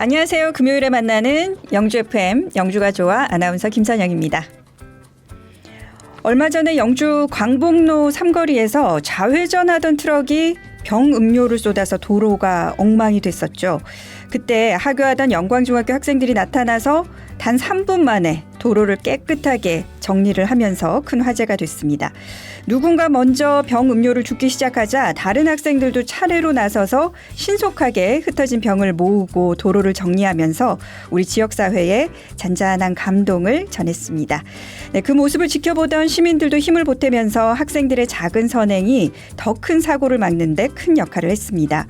안녕하세요. 금요일에 만나는 영주 FM 영주가 좋아 아나운서 김선영입니다. 얼마 전에 영주 광복로 삼거리에서 좌회전하던 트럭이 병음료를 쏟아서 도로가 엉망이 됐었죠. 그때 하교하던 영광중학교 학생들이 나타나서 단 3분 만에 도로를 깨끗하게 정리를 하면서 큰 화제가 됐습니다. 누군가 먼저 병음료를 줍기 시작하자 다른 학생들도 차례로 나서서 신속하게 흩어진 병을 모으고 도로를 정리하면서 우리 지역사회에 잔잔한 감동을 전했습니다. 네, 그 모습을 지켜보던 시민들도 힘을 보태면서 학생들의 작은 선행이 더 큰 사고를 막는 데 큰 역할을 했습니다.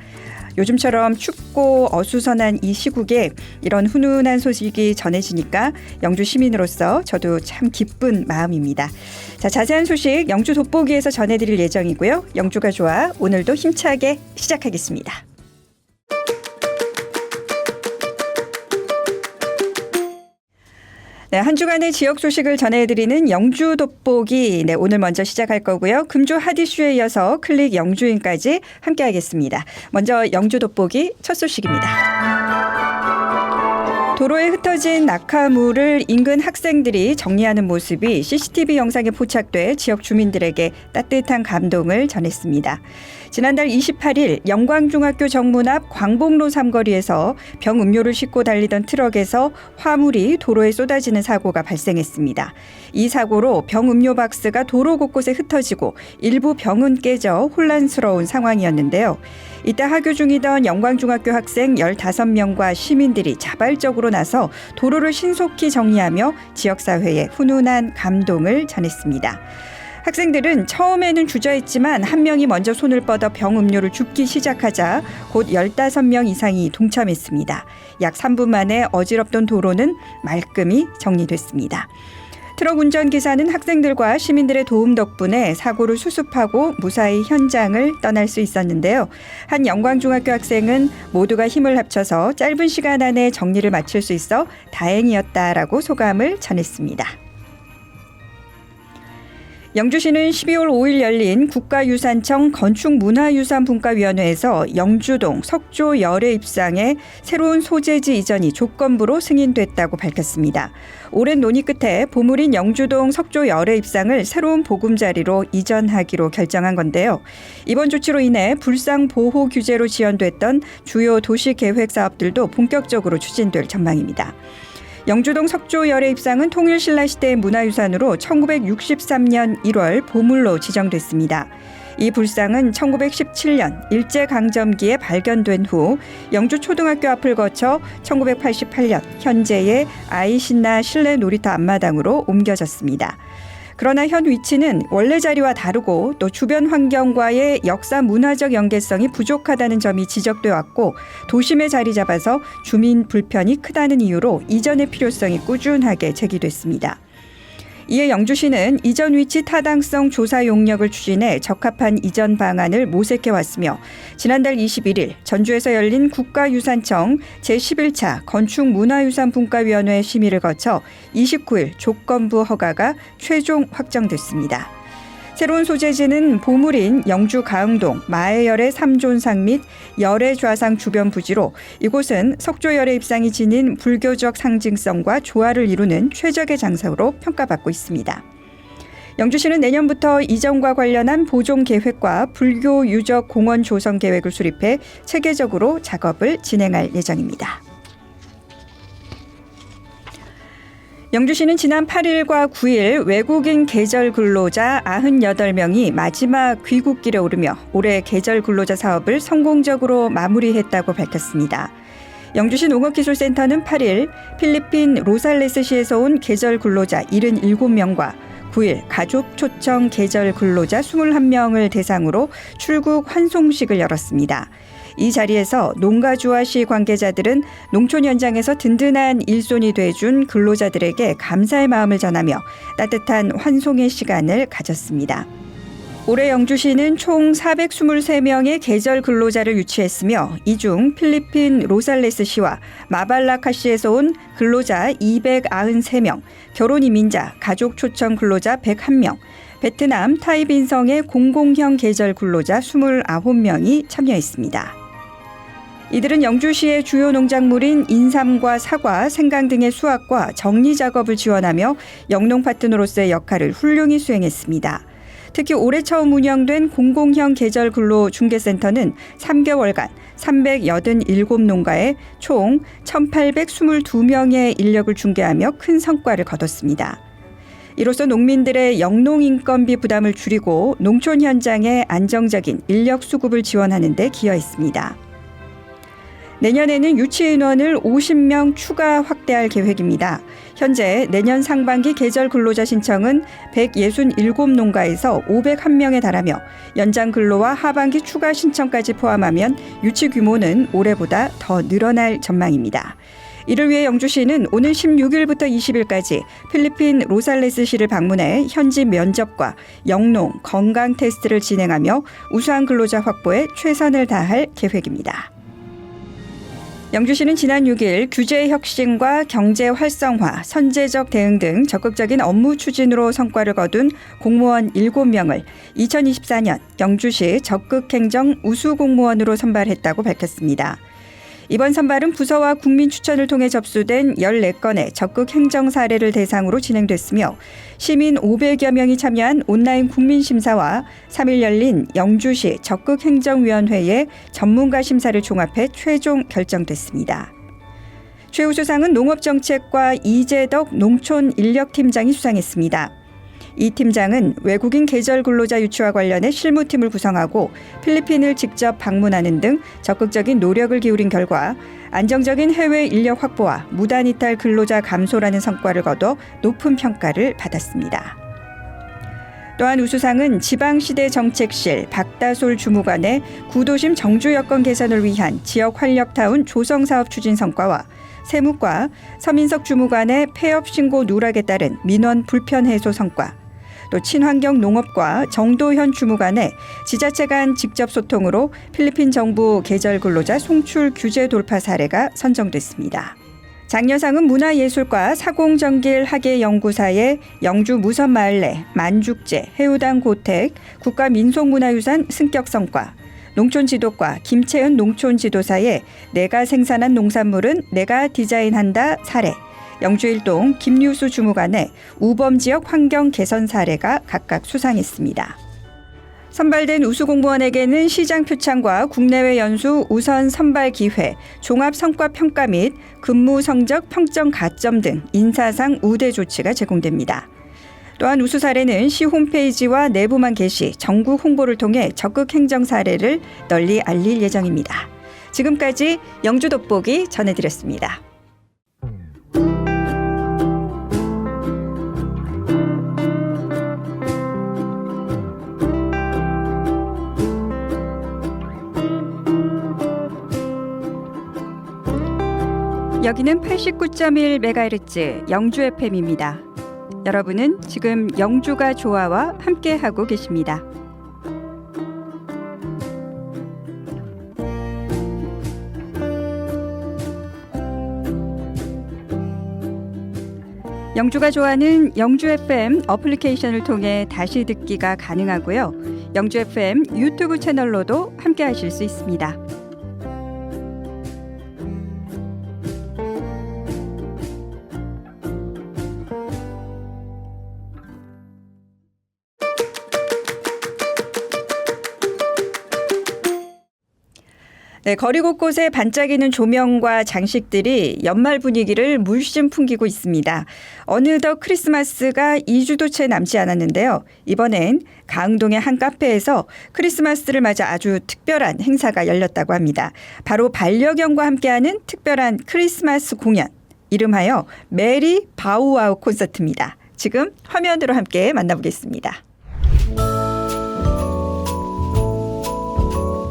요즘처럼 춥고 어수선한 이 시국에 이런 훈훈한 소식이 전해지니까 영주 시민으로서 저도 참 기쁜 마음입니다. 자, 자세한 소식 영주 돋보기에서 전해드릴 예정이고요. 영주가 좋아 오늘도 힘차게 시작하겠습니다. 네, 한 주간의 지역 소식을 전해드리는 영주 돋보기. 네, 오늘 먼저 시작할 거고요. 금주 핫이슈에 이어서 클릭 영주인까지 함께하겠습니다. 먼저 영주 돋보기 첫 소식입니다. 도로에 흩어진 낙하물을 인근 학생들이 정리하는 모습이 CCTV 영상에 포착돼 지역 주민들에게 따뜻한 감동을 전했습니다. 지난달 28일 영광중학교 정문 앞 광복로 삼거리에서 병음료를 싣고 달리던 트럭에서 화물이 도로에 쏟아지는 사고가 발생했습니다. 이 사고로 병음료 박스가 도로 곳곳에 흩어지고 일부 병은 깨져 혼란스러운 상황이었는데요. 이때 하교 중이던 영광중학교 학생 15명과 시민들이 자발적으로 나서 도로를 신속히 정리하며 지역사회에 훈훈한 감동을 전했습니다. 학생들은 처음에는 주저했지만 한 명이 먼저 손을 뻗어 병음료를 줍기 시작하자 곧 15명 이상이 동참했습니다. 약 3분 만에 어지럽던 도로는 말끔히 정리됐습니다. 트럭 운전기사는 학생들과 시민들의 도움 덕분에 사고를 수습하고 무사히 현장을 떠날 수 있었는데요. 한 영광중학교 학생은 모두가 힘을 합쳐서 짧은 시간 안에 정리를 마칠 수 있어 다행이었다라고 소감을 전했습니다. 영주시는 12월 5일 열린 국가유산청 건축문화유산분과위원회에서 영주동 석조 열애 입상에 새로운 소재지 이전이 조건부로 승인됐다고 밝혔습니다. 오랜 논의 끝에 보물인 영주동 석조 열애 입상을 새로운 보금자리로 이전하기로 결정한 건데요. 이번 조치로 인해 불상 보호 규제로 지연됐던 주요 도시계획 사업들도 본격적으로 추진될 전망입니다. 영주동 석조 열애 입상은 통일신라시대의 문화유산으로 1963년 1월 보물로 지정됐습니다. 이 불상은 1917년 일제강점기에 발견된 후 영주초등학교 앞을 거쳐 1988년 현재의 아이신나 실내 놀이터 앞마당으로 옮겨졌습니다. 그러나 현 위치는 원래 자리와 다르고 또 주변 환경과의 역사 문화적 연계성이 부족하다는 점이 지적돼 왔고 도심에 자리 잡아서 주민 불편이 크다는 이유로 이전의 필요성이 꾸준하게 제기됐습니다. 이에 영주시는 이전 위치 타당성 조사 용역을 추진해 적합한 이전 방안을 모색해 왔으며 지난달 21일 전주에서 열린 국가유산청 제11차 건축문화유산분과위원회 심의를 거쳐 29일 조건부 허가가 최종 확정됐습니다. 새로운 소재지는 보물인 영주 가흥동 마해열의 3존상 및 열애 좌상 주변 부지로 이곳은 석조 열애 입상이 지닌 불교적 상징성과 조화를 이루는 최적의 장소로 평가받고 있습니다. 영주시는 내년부터 이전과 관련한 보존 계획과 불교 유적 공원 조성 계획을 수립해 체계적으로 작업을 진행할 예정입니다. 영주시는 지난 8일과 9일 외국인 계절 근로자 98명이 마지막 귀국길에 오르며 올해 계절 근로자 사업을 성공적으로 마무리했다고 밝혔습니다. 영주시 농업기술센터는 8일 필리핀 로살레스시에서 온 계절 근로자 77명과 9일 가족 초청 계절 근로자 21명을 대상으로 출국 환송식을 열었습니다. 이 자리에서 농가주와 시 관계자들은 농촌 현장에서 든든한 일손이 돼준 근로자들에게 감사의 마음을 전하며 따뜻한 환송의 시간을 가졌습니다. 올해 영주시는 총 423명의 계절 근로자를 유치했으며 이 중 필리핀 로살레스시와 마발라카시에서 온 근로자 293명, 결혼 이민자, 가족 초청 근로자 101명, 베트남 타이빈성의 공공형 계절 근로자 29명이 참여했습니다. 이들은 영주시의 주요 농작물인 인삼과 사과, 생강 등의 수확과 정리 작업을 지원하며 영농 파트너로서의 역할을 훌륭히 수행했습니다. 특히 올해 처음 운영된 공공형 계절 근로 중개센터는 3개월간 387농가에 총 1,822명의 인력을 중개하며 큰 성과를 거뒀습니다. 이로써 농민들의 영농 인건비 부담을 줄이고 농촌 현장에 안정적인 인력 수급을 지원하는 데 기여했습니다. 내년에는 유치 인원을 50명 추가 확대할 계획입니다. 현재 내년 상반기 계절 근로자 신청은 167농가에서 501명에 달하며 연장 근로와 하반기 추가 신청까지 포함하면 유치 규모는 올해보다 더 늘어날 전망입니다. 이를 위해 영주시는 오늘 16일부터 20일까지 필리핀 로살레스시를 방문해 현지 면접과 영농, 건강 테스트를 진행하며 우수한 근로자 확보에 최선을 다할 계획입니다. 영주시는 지난 6일 규제 혁신과 경제 활성화, 선제적 대응 등 적극적인 업무 추진으로 성과를 거둔 공무원 7명을 2024년 영주시 적극행정 우수공무원으로 선발했다고 밝혔습니다. 이번 선발은 부서와 국민 추천을 통해 접수된 14건의 적극 행정 사례를 대상으로 진행됐으며 시민 500여 명이 참여한 온라인 국민심사와 3일 열린 영주시 적극행정위원회의 전문가 심사를 종합해 최종 결정됐습니다. 최우수상은 농업정책과 이재덕 농촌인력팀장이 수상했습니다. 이 팀장은 외국인 계절 근로자 유치와 관련해 실무팀을 구성하고 필리핀을 직접 방문하는 등 적극적인 노력을 기울인 결과 안정적인 해외 인력 확보와 무단 이탈 근로자 감소라는 성과를 거둬 높은 평가를 받았습니다. 또한 우수상은 지방시대정책실 박다솔 주무관의 구도심 정주 여건 개선을 위한 지역 활력타운 조성사업 추진 성과와 세무과 서민석 주무관의 폐업 신고 누락에 따른 민원 불편 해소 성과, 또 친환경 농업과 정도현 주무관의 지자체 간 직접 소통으로 필리핀 정부 계절 근로자 송출 규제 돌파 사례가 선정됐습니다. 장려상은 문화예술과 사공정길 학예연구사의 영주 무선마을 내 만죽제, 해우당 고택, 국가민속문화유산 승격 성과, 농촌지도과 김채은 농촌지도사의 내가 생산한 농산물은 내가 디자인한다 사례, 영주일동 김유수 주무관의 우범지역 환경 개선 사례가 각각 수상했습니다. 선발된 우수공무원에게는 시장 표창과 국내외 연수 우선 선발 기회, 종합 성과 평가 및 근무 성적 평점 가점 등 인사상 우대 조치가 제공됩니다. 또한 우수 사례는 시 홈페이지와 내부만 게시, 전국 홍보를 통해 적극 행정 사례를 널리 알릴 예정입니다. 지금까지 영주 돋보기 전해드렸습니다. 여기는 89.1MHz 영주 FM입니다. 여러분은 지금 영주가 좋아와 함께하고 계십니다. 영주가 좋아는 영주 FM 어플리케이션을 통해 다시 듣기가 가능하고요. 영주 FM 유튜브 채널로도 함께하실 수 있습니다. 네, 거리 곳곳에 반짝이는 조명과 장식들이 연말 분위기를 물씬 풍기고 있습니다. 어느덧 크리스마스가 2주도 채 남지 않았는데요. 이번엔 가흥동의 한 카페에서 크리스마스를 맞아 아주 특별한 행사가 열렸다고 합니다. 바로 반려견과 함께하는 특별한 크리스마스 공연, 이름하여 메리 바우와우 콘서트입니다. 지금 화면으로 함께 만나보겠습니다.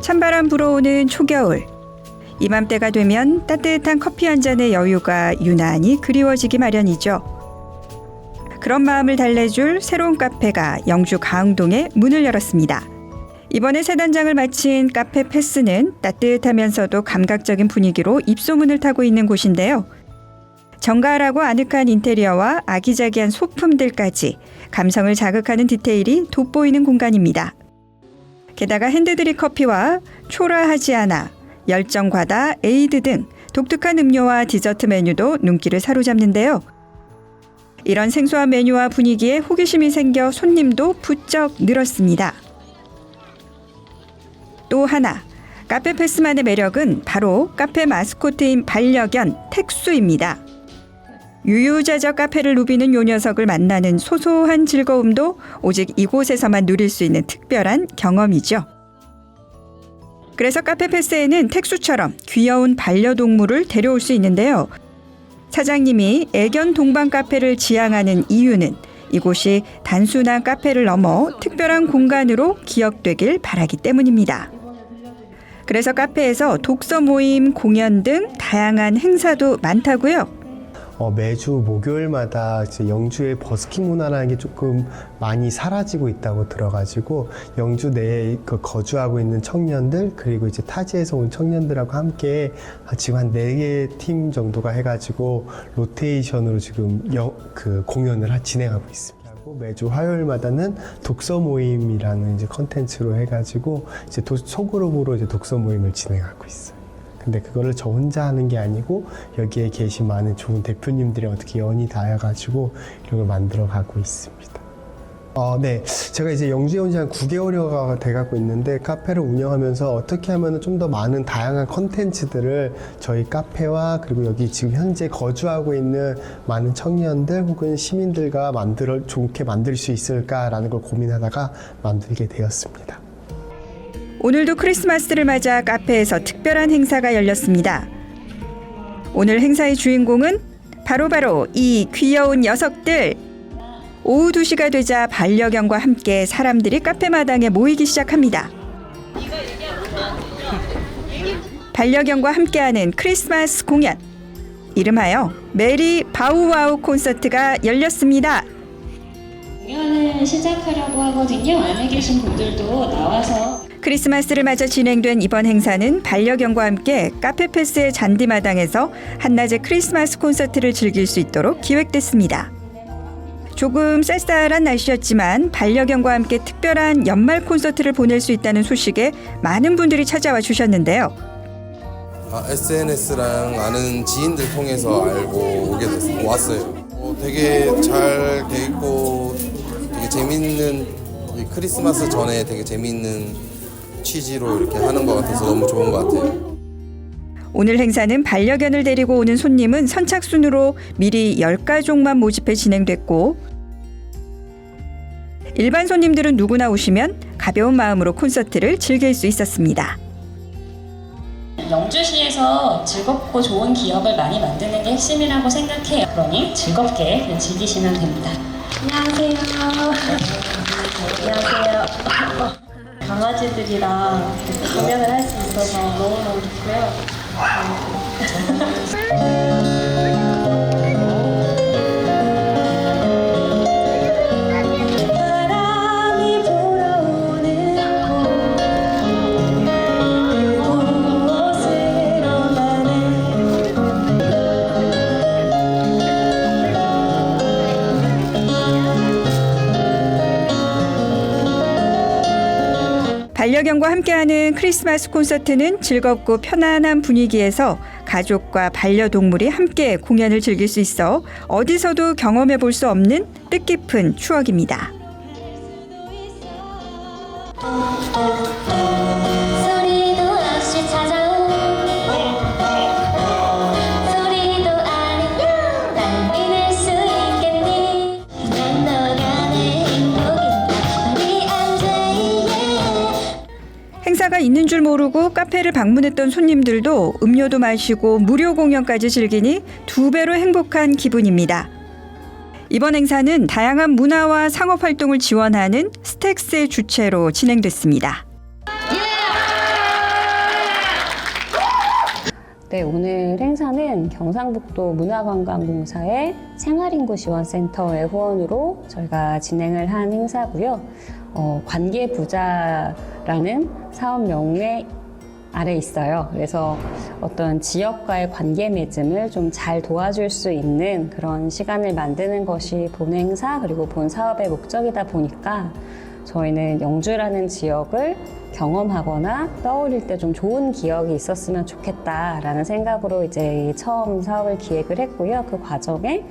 찬바람 불어오는 초겨울. 이맘때가 되면 따뜻한 커피 한 잔의 여유가 유난히 그리워지기 마련이죠. 그런 마음을 달래줄 새로운 카페가 영주 가흥동에 문을 열었습니다. 이번에 새 단장을 마친 카페 패스는 따뜻하면서도 감각적인 분위기로 입소문을 타고 있는 곳인데요. 정갈하고 아늑한 인테리어와 아기자기한 소품들까지 감성을 자극하는 디테일이 돋보이는 공간입니다. 게다가 핸드드립 커피와 초라하지 않아 열정과다, 에이드 등 독특한 음료와 디저트 메뉴도 눈길을 사로잡는데요. 이런 생소한 메뉴와 분위기에 호기심이 생겨 손님도 부쩍 늘었습니다. 또 하나, 카페 패스만의 매력은 바로 카페 마스코트인 반려견 텍수입니다. 유유자적 카페를 누비는 요 녀석을 만나는 소소한 즐거움도 오직 이곳에서만 누릴 수 있는 특별한 경험이죠. 그래서 카페 패스에는 텍수처럼 귀여운 반려동물을 데려올 수 있는데요. 사장님이 애견 동반 카페를 지향하는 이유는 이곳이 단순한 카페를 넘어 특별한 공간으로 기억되길 바라기 때문입니다. 그래서 카페에서 독서 모임, 공연 등 다양한 행사도 많다고요. 매주 목요일마다 이제 영주의 버스킹 문화라는 게 조금 많이 사라지고 있다고 들어가지고 영주 내에 거주하고 있는 청년들 그리고 이제 타지에서 온 청년들하고 함께 지금 한 4개 팀 정도가 해가지고 로테이션으로 지금 공연을 진행하고 있습니다. 매주 화요일마다는 독서 모임이라는 이제 컨텐츠로 해가지고 이제 소그룹으로 이제 독서 모임을 진행하고 있어요. 근데 그거를 저 혼자 하는 게 아니고 여기에 계신 많은 좋은 대표님들이 어떻게 연이 닿아가지고 이런 걸 만들어 가고 있습니다. 네. 제가 이제 영주에 온 지 한 9개월여가 돼가고 있는데 카페를 운영하면서 어떻게 하면 좀 더 많은 다양한 컨텐츠들을 저희 카페와 그리고 여기 지금 현재 거주하고 있는 많은 청년들 혹은 시민들과 좋게 만들 수 있을까라는 걸 고민하다가 만들게 되었습니다. 오늘도 크리스마스를 맞아 카페에서 특별한 행사가 열렸습니다. 오늘 행사의 주인공은 바로 이 귀여운 녀석들. 오후 2시가 되자 반려견과 함께 사람들이 카페 마당에 모이기 시작합니다. 반려견과 함께하는 크리스마스 공연. 이름하여 메리 바우와우 콘서트가 열렸습니다. 공연을 시작하려고 하거든요. 안에 계신 분들도 나와서 크리스마스를 맞아 진행된 이번 행사는 반려견과 함께 카페 패스의 잔디마당에서 한낮에 크리스마스 콘서트를 즐길 수 있도록 기획됐습니다. 조금 쌀쌀한 날씨였지만 반려견과 함께 특별한 연말 콘서트를 보낼 수 있다는 소식에 많은 분들이 찾아와 주셨는데요. SNS랑 아는 지인들 통해서 알고 왔어요. 되게 잘 돼 있고 되게 재밌는 크리스마스 전에 되게 재밌는 취지로 이렇게 하는 것 같아서 너무 좋은 것 같아요. 오늘 행사는 반려견을 데리고 오는 손님은 선착순으로 미리 10가족만 모집해 진행됐고 일반 손님들은 누구나 오시면 가벼운 마음으로 콘서트를 즐길 수 있었습니다. 영주시에서 즐겁고 좋은 기억을 많이 만드는 게 핵심이라고 생각해요. 그러니 즐겁게 즐기시면 됩니다. 안녕하세요. 안녕하세요. 강아지들이랑 공연을 할 수 있어서 너무너무 좋고요. 바람이 불어오는 곳으로 나는 반려견과 함께하는 크리스마스 콘서트는 즐겁고 편안한 분위기에서 가족과 반려동물이 함께 공연을 즐길 수 있어 어디서도 경험해 볼 수 없는 뜻깊은 추억입니다. 소리도 없이 찾아온 소리도 아니면 날 믿을 수 있겠니 난 너가 내 행복인가 말이 안 돼. 행사가 있는 줄 모르고 카페를 방문했던 손님들도 음료도 마시고 무료 공연까지 즐기니 2배로 행복한 기분입니다. 이번 행사는 다양한 문화와 상업 활동을 지원하는 스택스의 주최로 진행됐습니다. 네, 오늘 행사는 경상북도 문화관광공사의 생활인구지원센터의 후원으로 저희가 진행을 한 행사고요. 관계부자라는 사업명의 아래 있어요. 그래서 어떤 지역과의 관계 맺음을 좀 잘 도와줄 수 있는 그런 시간을 만드는 것이 본 행사 그리고 본 사업의 목적이다 보니까 저희는 영주라는 지역을 경험하거나 떠올릴 때 좀 좋은 기억이 있었으면 좋겠다라는 생각으로 이제 처음 사업을 기획을 했고요. 그 과정에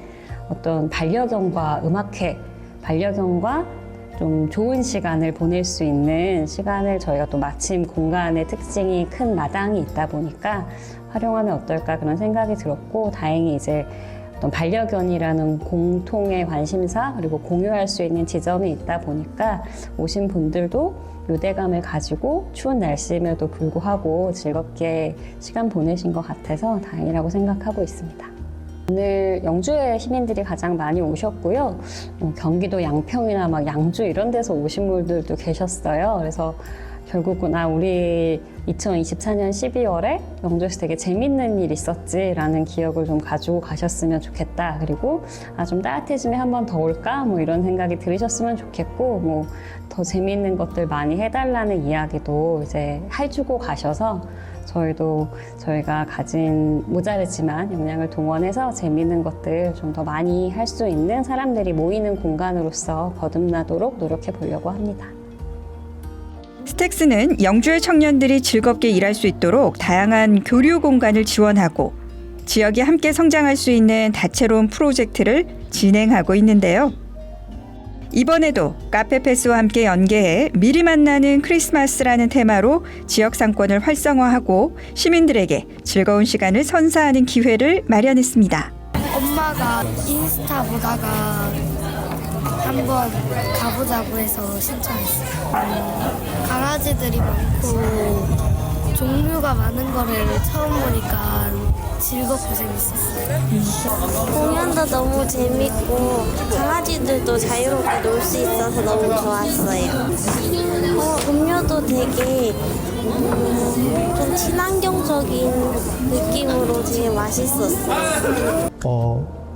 어떤 반려견과 음악회, 반려견과 좀 좋은 시간을 보낼 수 있는 시간을 저희가 또 마침 공간의 특징이 큰 마당이 있다 보니까 활용하면 어떨까 그런 생각이 들었고, 다행히 이제 어떤 반려견이라는 공통의 관심사 그리고 공유할 수 있는 지점이 있다 보니까 오신 분들도 유대감을 가지고 추운 날씨임에도 불구하고 즐겁게 시간 보내신 것 같아서 다행이라고 생각하고 있습니다. 오늘 영주의 시민들이 가장 많이 오셨고요. 경기도 양평이나 막 양주 이런 데서 오신 분들도 계셨어요. 그래서 결국은 우리 2024년 12월에 영주에서 되게 재밌는 일 있었지라는 기억을 좀 가지고 가셨으면 좋겠다. 그리고 좀 따뜻해지면 한 번 더 올까? 뭐 이런 생각이 들으셨으면 좋겠고, 뭐 더 재밌는 것들 많이 해달라는 이야기도 이제 해주고 가셔서 저희도 저희가 가진 모자르지만 역량을 동원해서 재밌는 것들 좀 더 많이 할 수 있는 사람들이 모이는 공간으로서 거듭나도록 노력해 보려고 합니다. 스택스는 영주의 청년들이 즐겁게 일할 수 있도록 다양한 교류 공간을 지원하고 지역이 함께 성장할 수 있는 다채로운 프로젝트를 진행하고 있는데요. 이번에도 카페패스와 함께 연계해 미리 만나는 크리스마스라는 테마로 지역 상권을 활성화하고 시민들에게 즐거운 시간을 선사하는 기회를 마련했습니다. 엄마가 인스타 보다가 한번 가보자고 해서 신청했어요. 강아지들이 많고 종류가 많은 거를 처음 보니까 즐겁고 재밌었어요. 공연도 너무 재밌고 강아지들도 자유롭게 놀 수 있어서 너무 좋았어요. 음료도 되게 좀 친환경적인 느낌으로 되게 맛있었어요.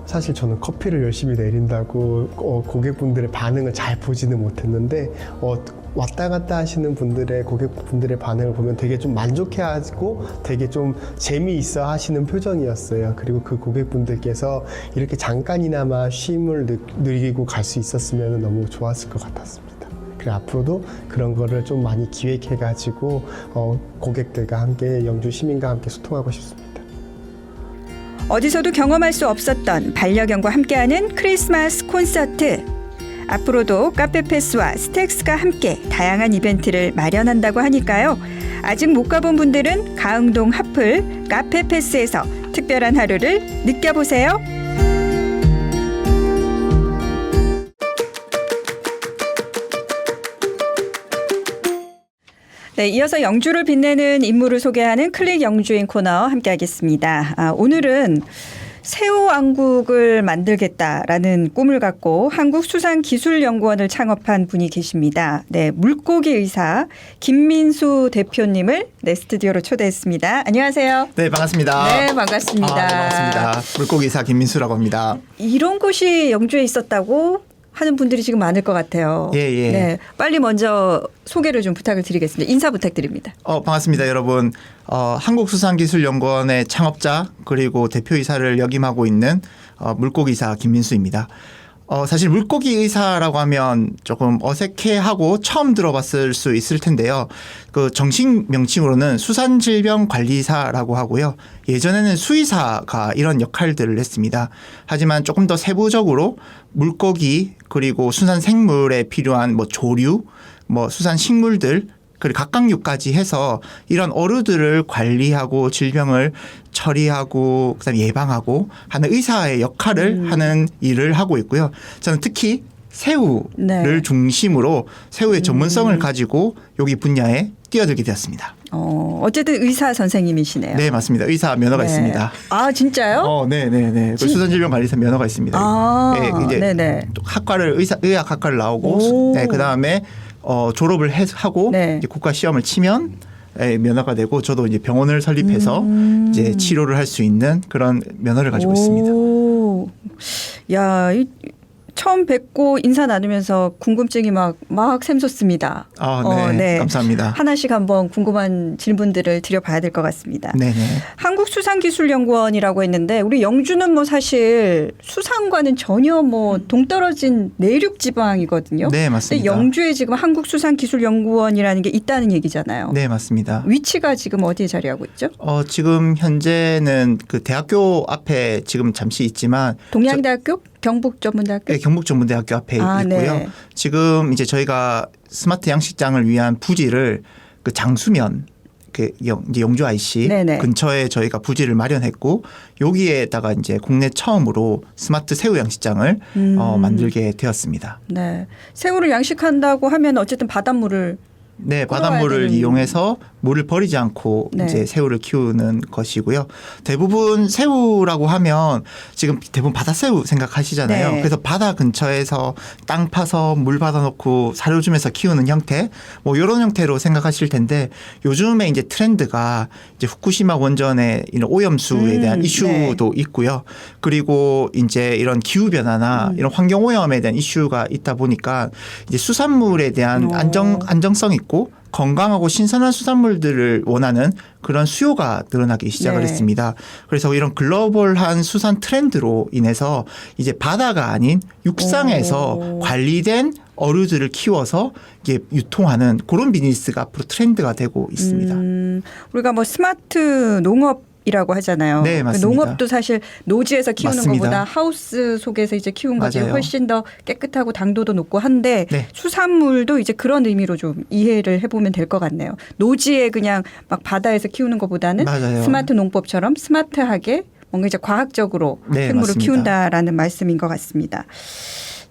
사실 저는 커피를 열심히 내린다고 고객분들의 반응을 잘 보지는 못했는데 왔다 갔다 하시는 고객분들의 반응을 보면 되게 좀 만족해하고 되게 좀 재미있어 하시는 표정이었어요. 그리고 그 고객분들께서 이렇게 잠깐이나마 쉼을 누리고 갈 수 있었으면 너무 좋았을 것 같았습니다. 그리고 앞으로도 그런 거를 좀 많이 기획해가지고 고객들과 함께, 영주 시민과 함께 소통하고 싶습니다. 어디서도 경험할 수 없었던 반려견과 함께하는 크리스마스 콘서트. 앞으로도 카페패스와 스택스가 함께 다양한 이벤트를 마련한다고 하니까요. 아직 못 가본 분들은 가흥동 하플 카페패스에서 특별한 하루를 느껴보세요. 네, 이어서 영주를 빛내는 인물을 소개하는 클릭 영주인 코너 함께하겠습니다. 오늘은 새우왕국을 만들겠다라는 꿈을 갖고 한국수산기술연구원을 창업한 분이 계십니다. 네, 물고기 의사 김민수 대표님을 스튜디오로 초대했습니다. 안녕하세요. 네, 반갑습니다. 네, 반갑습니다. 네, 반갑습니다. 물고기 의사 김민수라고 합니다. 이런 곳이 영주에 있었다고 하는 분들이 지금 많을 것 같아요. 예. 네, 빨리 먼저 소개를 좀 부탁을 드리겠습니다. 인사 부탁드립니다. 반갑습니다, 여러분. 한국수산기술연구원의 창업자 그리고 대표이사를 역임하고 있는 물고기의사 김민수입니다. 사실 물고기 의사라고 하면 조금 어색해하고 처음 들어봤을 수 있을 텐데요. 그 정식 명칭으로는 수산질병관리사라고 하고요. 예전에는 수의사가 이런 역할들을 했습니다. 하지만 조금 더 세부적으로 물고기 그리고 수산생물에 필요한 조류, 수산식물들 그리고 각각류까지 해서 이런 어류들을 관리하고 질병을 처리하고 그다음에 예방하고 하는 의사의 역할을 하는 일을 하고 있고요. 저는 특히 새우를 중심으로 새우의 전문성을 가지고 여기 분야에 뛰어들게 되었습니다. 어쨌든 의사 선생님이시네요. 네, 맞습니다. 의사 면허가 있습니다. 아, 진짜요? 네. 수산질병관리사 면허가 있습니다. 아, 이제 네네. 학과를 의학학과를 나오고 그다음에 졸업을 하고 네. 이제 국가 시험을 치면 면허가 되고 저도 이제 병원을 설립해서 이제 치료를 할 수 있는 그런 면허를 가지고 있습니다. 야, 처음 뵙고 인사 나누면서 궁금증이 막 샘솟습니다. 네. 감사합니다. 하나씩 한번 궁금한 질문들을 드려봐야 될 것 같습니다. 네네. 한국수산기술연구원이라고 했는데 우리 영주는 뭐 사실 수산과는 전혀 뭐 동떨어진 내륙 지방이거든요. 네, 맞습니다. 근데 영주에 지금 한국수산기술연구원이라는 게 있다는 얘기잖아요. 네, 맞습니다. 위치가 지금 어디에 자리하고 있죠? 지금 현재는 그 대학교 앞에 지금 잠시 있지만 동양대학교? 경북전문대학교? 네, 경북전문대학교 앞에 있고요. 네. 지금 이제 저희가 스마트 양식장을 위한 부지를 그 장수면 이제 영주 IC 네네. 근처에 저희가 부지를 마련했고 여기에다가 이제 국내 처음으로 스마트 새우 양식장을 만들게 되었습니다. 네. 새우를 양식한다고 하면 어쨌든 바닷물을 네, 끌어와야 바닷물을 되는- 이용해서 물을 버리지 않고 네. 이제 새우를 키우는 것이고요. 대부분 새우라고 하면 지금 대부분 바다새우 생각하시잖아요. 네. 그래서 바다 근처에서 땅 파서 물 받아놓고 사료 주면서 키우는 형태, 뭐 이런 형태로 생각하실 텐데 요즘에 이제 트렌드가 이제 후쿠시마 원전의 이런 오염수에 대한 이슈도 있고요. 그리고 이제 이런 기후 변화나 이런 환경 오염에 대한 이슈가 있다 보니까 이제 수산물에 대한 안정성 있고 건강하고 신선한 수산물들을 원하는 그런 수요가 늘어나기 시작을 네. 했습니다. 그래서 이런 글로벌한 수산 트렌드로 인해서 이제 바다가 아닌 육상에서 관리된 어류들을 키워서 이게 유통하는 그런 비즈니스가 앞으로 트렌드가 되고 있습니다. 우리가 뭐 스마트 농업이라고 하잖아요. 네, 맞습니다. 농업도 사실 노지에서 키우는 맞습니다. 것보다 하우스 속에서 이제 키운 것이 맞아요. 훨씬 더 깨끗하고 당도도 높고 한데 네. 수산물도 이제 그런 의미로 좀 이해를 해보면 될 것 같네요. 노지에 그냥 막 바다에서 키우는 것보다는 맞아요. 스마트 농법처럼 스마트하게 뭔가 이제 과학적으로 네, 생물을 맞습니다. 키운다라는 말씀인 것 같습니다.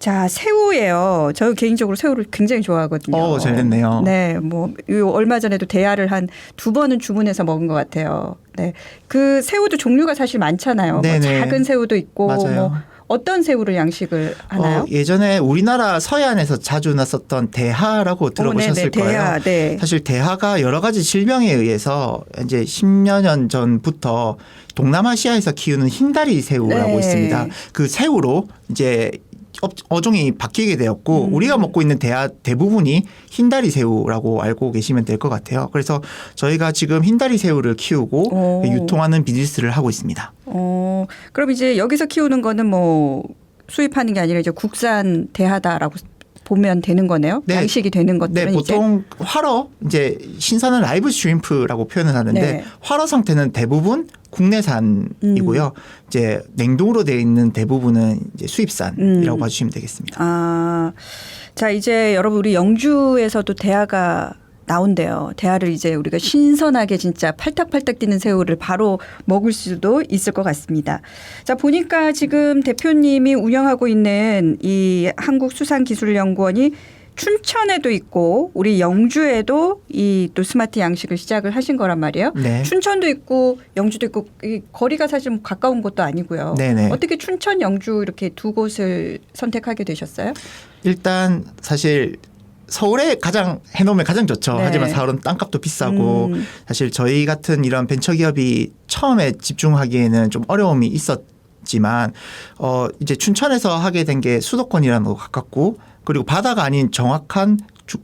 자, 새우예요. 저 개인적으로 새우를 굉장히 좋아하거든요. 잘 됐네요. 네, 뭐 얼마 전에도 대하를 한 2번은 주문해서 먹은 것 같아요. 네, 그 새우도 종류가 사실 많잖아요. 뭐 네네. 작은 새우도 있고 맞아요. 뭐 어떤 새우를 양식을 하나요? 예전에 우리나라 서해안에서 자주 났었던 대하라고 들어보셨을 네네, 거예요. 대하, 네. 사실 대하가 여러 가지 질병에 의해서 이제 10여 년 전부터 동남아시아에서 키우는 흰다리 새우라고 네. 있습니다. 그 새우로 이제 어종이 바뀌게 되었고 우리가 먹고 있는 대하 대부분이 흰다리 새우라고 알고 계시면 될 것 같아요. 그래서 저희가 지금 흰다리 새우를 키우고 유통하는 비즈니스를 하고 있습니다. 그럼 이제 여기서 키우는 거는 뭐 수입하는 게 아니라 이제 국산 대하다라고 보면 되는 거네요. 네. 양식이 되는 것들은 네, 보통 활어 이제 신선한 라이브 슈림프라고 표현을 하는데 네. 활어 상태는 대부분 국내산이고요. 이제 냉동으로 되어 있는 대부분은 이제 수입산이라고 봐주시면 되겠습니다. 자, 이제 여러분 우리 영주에서도 대하가 나온대요. 대하를 이제 우리가 신선하게 진짜 팔딱팔딱 뛰는 새우를 바로 먹을 수도 있을 것 같습니다. 자, 보니까 지금 대표님이 운영하고 있는 이 한국수산기술연구원이 춘천에도 있고 우리 영주에도 이 또 스마트 양식을 시작을 하신 거란 말이에요. 네. 춘천도 있고 영주도 있고 이 거리가 사실 가까운 곳도 아니고요. 네네. 어떻게 춘천, 영주 이렇게 두 곳을 선택하게 되셨어요? 일단 사실 서울에 가장 해놓으면 가장 좋죠. 네. 하지만 서울은 땅값도 비싸고 사실 저희 같은 이런 벤처기업이 처음에 집중하기에는 좀 어려움이 있었지만 이제 춘천에서 하게 된 게 수도권이라는 거 가깝고 그리고 바다가 아닌 정확한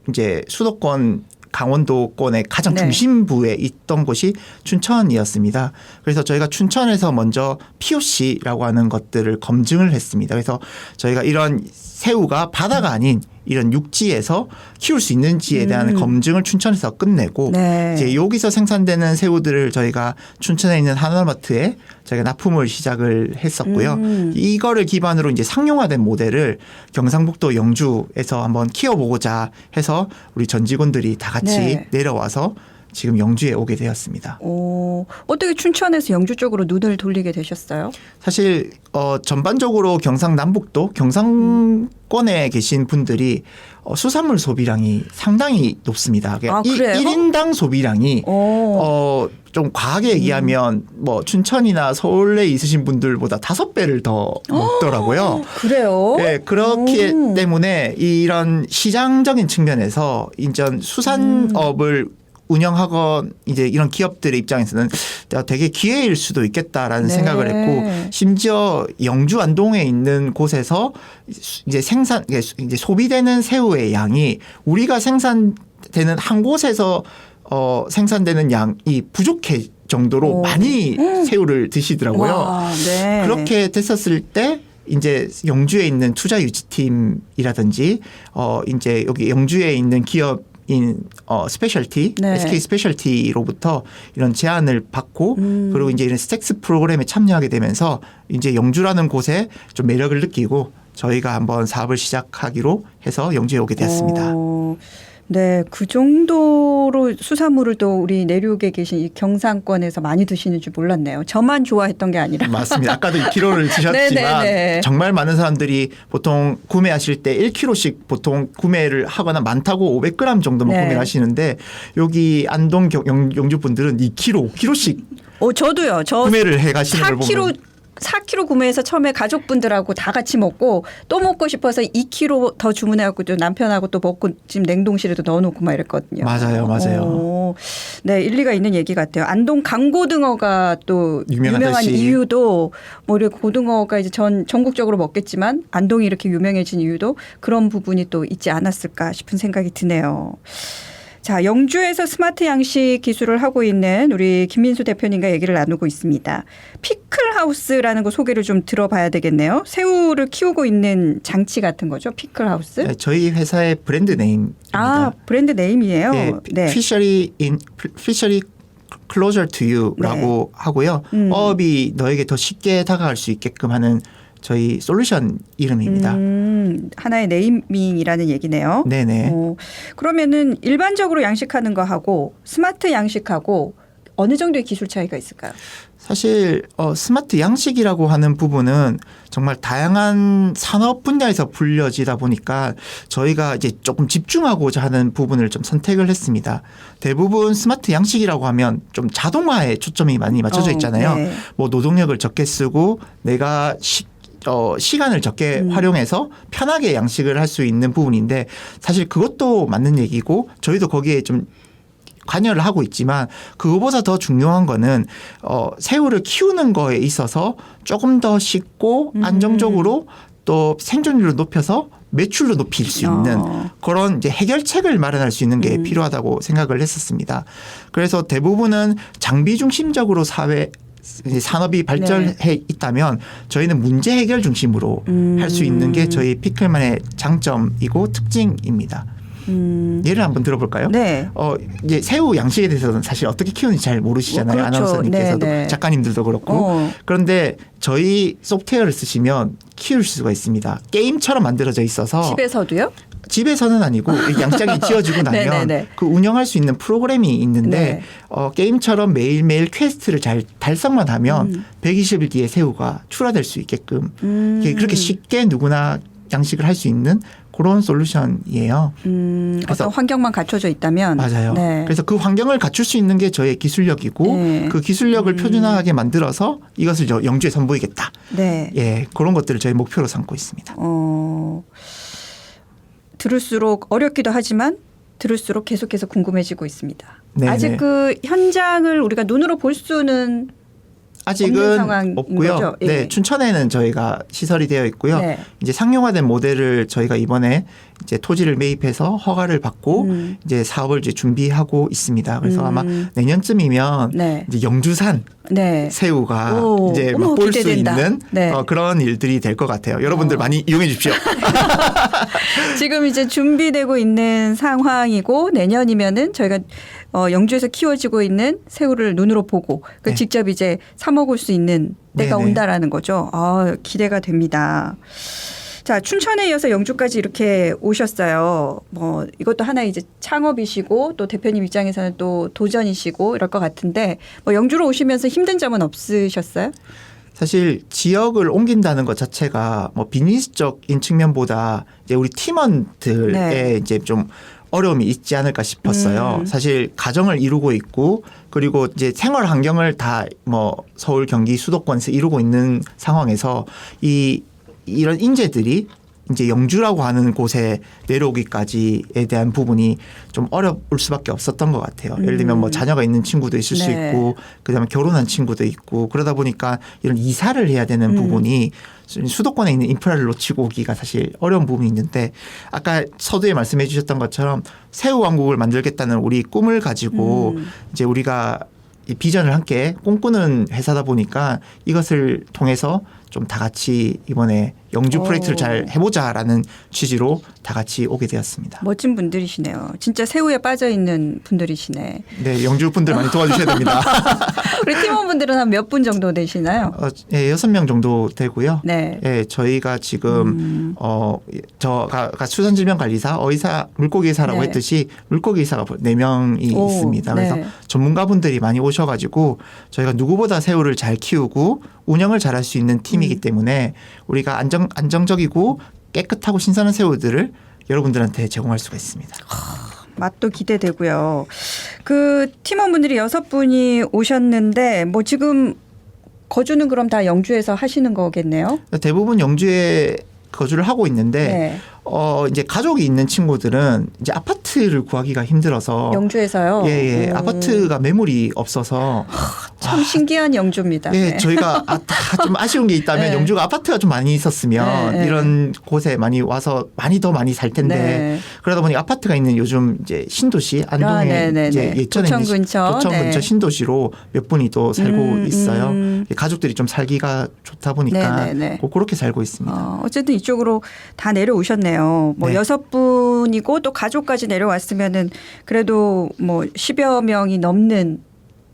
이제 수도권 강원도권의 가장 네. 중심부에 있던 곳이 춘천이었습니다. 그래서 저희가 춘천에서 먼저 POC라고 하는 것들을 검증을 했습니다. 그래서 저희가 이런 새우가 바다가 아닌 이런 육지에서 키울 수 있는지에 대한 검증을 춘천에서 끝내고 네. 이제 여기서 생산되는 새우들을 저희가 춘천에 있는 하나마트에 저희가 납품을 시작을 했었고요. 이거를 기반으로 이제 상용화된 모델을 경상북도 영주에서 한번 키워보고자 해서 우리 전 직원들이 다 같이 네. 내려와서 지금 영주에 오게 되었습니다. 어떻게 춘천에서 영주 쪽으로 눈을 돌리게 되셨어요? 사실 전반적으로 경상남북도 경상권에 계신 분들이 수산물 소비량이 상당히 높습니다. 아, 그래요? 1인당 소비량이 좀 과하게 얘기하면 뭐 춘천이나 서울에 있으신 분들보다 5배를 더 먹더라고요. 그래요? 네, 그렇기 때문에 이런 시장적인 측면에서 인전 수산업을 운영하건 이제 이런 기업들의 입장에서는 되게 기회일 수도 있겠다라는 네. 생각을 했고 심지어 영주 안동에 있는 곳에서 이제 이제 소비되는 새우의 양이 우리가 생산되는 한 곳에서 생산되는 양이 부족해 정도로 많이 새우를 드시더라고요. 와, 네. 그렇게 됐었을 때 이제 영주에 있는 투자 유치팀이라든지 이제 여기 영주에 있는 기업인 스페셜티 네. SK 스페셜티로부터 이런 제안을 받고 그리고 이제 이런 스택스 프로그램에 참여하게 되면서 이제 영주라는 곳에 좀 매력을 느끼고 저희가 한번 사업을 시작하기로 해서 영주에 오게 되었습니다. 네, 그 정도로 수산물을 또 우리 내륙에 계신 이 경상권에서 많이 드시는 줄 몰랐네요. 저만 좋아했던 게 아니라. 맞습니다. 아까도 2kg를 드셨지만 네네네. 정말 많은 사람들이 보통 구매하실 때 1kg씩 보통 구매를 하거나 많다고 500g 정도만 네. 구매를 하시는데 여기 안동 영주 분들은 2kg, 5kg씩 저도요. 저 구매를 해 가시는 걸 보면 4kg 구매해서 처음에 가족분들하고 다 같이 먹고 또 먹고 싶어서 2kg 더 주문해갖고 또 남편하고 또 먹고 지금 냉동실에도 넣어놓고 막 이랬거든요. 맞아요. 네, 일리가 있는 얘기 같아요. 안동 강고등어가 또 유명한 유명하듯이. 이유도 뭐 이렇게 고등어가 이제 전국적으로 먹겠지만 안동이 이렇게 유명해진 이유도 그런 부분이 또 있지 않았을까 싶은 생각이 드네요. 자, 영주에서 스마트 양식 기술을 하고 있는 우리 김민수 대표님과 얘기를 나누고 있습니다. 피클하우스라는 거 소개를 좀 들어봐야 되겠네요. 새우를 키우고 있는 장치 같은 거죠. 피클하우스. 네, 저희 회사의 브랜드 네임입니다. 아, 브랜드 네임이에요. 네, Fishery Closer to You라고 하고요. 어업이 너에게 더 쉽게 다가갈 수 있게끔 하는 저희 솔루션 이름입니다. 하나의 네이밍이라는 얘기네요. 네네. 그러면은 일반적으로 양식하는 거하고 스마트 양식하고 어느 정도의 기술 차이가 있을까요? 사실 스마트 양식이라고 하는 부분은 정말 다양한 산업 분야에서 불려지다 보니까 저희가 이제 조금 집중하고자 하는 부분을 좀 선택을 했습니다. 대부분 스마트 양식이라고 하면 좀 자동화에 초점이 많이 맞춰져 있잖아요. 네. 뭐 노동력을 적게 쓰고 내가 시간을 적게 활용해서 편하게 양식을 할 수 있는 부분인데 사실 그것도 맞는 얘기고 저희도 거기에 좀 관여를 하고 있지만 그거보다 더 중요한 거는 새우를 키우는 거에 있어서 조금 더 쉽고 안정적으로 또 생존율을 높여서 매출도 높일 수 있는 그런 이제 해결책을 마련할 수 있는 게 필요하다고 생각을 했었습니다. 그래서 대부분은 장비 중심적으로 산업이 발전해 있다면 저희는 문제 해결 중심으로 할 수 있는 게 저희 피클만의 장점이고 특징입니다. 예를 한번 들어볼까요? 네. 이제 새우 양식에 대해서는 사실 어떻게 키우는지 잘 모르시잖아요. 그렇죠. 아나운서님께서도 네, 네. 작가님들도 그렇고. 그런데 저희 소프트웨어를 쓰시면 키울 수가 있습니다. 게임처럼 만들어져 있어서 집에서도요? 집에서는 아니고 양장이 지어지고 나면 네네네. 그 운영할 수 있는 프로그램이 있는데 네. 게임처럼 매일매일 퀘스트를 잘 달성만 하면 120일 뒤에 새우가 출하될 수 있게끔 그렇게 쉽게 누구나 양식을 할 수 있는 그런 솔루션이에요. 그래서 어떤 환경만 갖춰져 있다면. 맞아요. 네. 그래서 그 환경을 갖출 수 있는 게 저의 기술력이고 네. 그 기술력을 표준화하게 만들어서 이것을 영주에 선보이겠다. 네. 예, 그런 것들을 저희 목표로 삼고 있습니다. 들을수록 어렵기도 하지만 들을수록 계속해서 궁금해지고 있습니다. 네네. 아직 그 현장을 우리가 눈으로 볼 수는 없는 아직은 상황인 없고요. 거죠? 예. 네, 춘천에는 저희가 시설이 되어 있고요. 네. 이제 상용화된 모델을 저희가 이번에 이제 토지를 매입해서 허가를 받고 이제 사업을 이제 준비하고 있습니다. 그래서 아마 내년쯤이면 네. 이제 영주산 네. 새우가 오, 이제 어머, 맛볼 수 기대된다. 있는 네. 그런 일들이 될 것 같아요. 여러분들 많이 이용해 주십시오. 지금 이제 준비되고 있는 상황이고 내년이면은 저희가 영주에서 키워지고 있는 새우를 눈으로 보고 네. 직접 이제 사 먹을 수 있는 때가 네네. 온다라는 거죠. 기대가 됩니다. 자, 춘천에 이어서 영주까지 이렇게 오셨어요. 뭐 이것도 하나 이제 창업이시고 또 대표님 입장에서는 또 도전이시고 이럴 것 같은데 뭐 영주로 오시면서 힘든 점은 없으셨어요? 사실 지역을 옮긴다는 것 자체가 뭐 비즈니스적인 측면보다 이제 우리 팀원들의 네. 이제 좀 어려움이 있지 않을까 싶었어요. 사실 가정을 이루고 있고 그리고 이제 생활 환경을 다 뭐 서울, 경기, 수도권에서 이루고 있는 상황에서 이런 인재들이 이제 영주라고 하는 곳에 내려오기까지에 대한 부분이 좀 어려울 수밖에 없었던 것 같아요. 예를 들면 뭐 자녀가 있는 친구도 있을 수 네. 있고 그다음에 결혼한 친구도 있고 그러다 보니까 이런 이사를 해야 되는 부분이 수도권에 있는 인프라를 놓치고 오기가 사실 어려운 부분이 있는데 아까 서두에 말씀해 주셨던 것처럼 새우 왕국을 만들겠다는 우리 꿈을 가지고 이제 우리가 이 비전을 함께 꿈꾸는 회사다 보니까 이것을 통해서 좀 다 같이 이번에 영주 프로젝트를 잘 해보자라는 취지로 다 같이 오게 되었습니다. 멋진 분들이시네요. 진짜 새우에 빠져 있는 분들이시네. 네, 영주 분들 많이 도와주셔야 됩니다. 우리 팀원분들은 한 몇 분 정도 되시나요? 예, 6명 정도 되고요. 네. 예, 저희가 지금 저가 수산질병관리사, 어의사, 물고기의사라고 네. 했듯이 물고기의사가 4명이 오, 있습니다. 그래서 네. 전문가분들이 많이 오셔가지고 저희가 누구보다 새우를 잘 키우고 운영을 잘할 수 있는 팀이기 때문에 우리가 안정적이고 깨끗하고 신선한 새우들을 여러분들한테 제공할 수가 있습니다. 맛도 기대되고요. 그 팀원분들이 6분이 오셨는데 뭐 지금 거주는 그럼 다 영주에서 하시는 거겠네요? 대부분 영주에 거주를 하고 있는데 네. 이제 가족이 있는 친구들은 이제 아파트를 구하기가 힘들어서 영주에서요? 예. 아파트가 매물이 없어서 참 신기한 영주입니다. 예, 네. 저희가 다 좀 아쉬운 게 있다면 네. 영주가 아파트가 좀 많이 있었으면 네. 이런 곳에 많이 와서 더 많이 살 텐데 네. 그러다 보니 아파트가 있는 요즘 이제 신도시 안동에 네네네. 이제 예전에 도청 근처. 도청 네. 근처 신도시로 몇 분이 또 살고 있어요. 가족들이 좀 살기가 좋다 보니까 네네네. 그렇게 살고 있습니다. 어쨌든 이쪽으로 다 내려오셨네요. 뭐 네. 6분이고 또 가족까지 내려왔으면은 그래도 뭐 10여 명이 넘는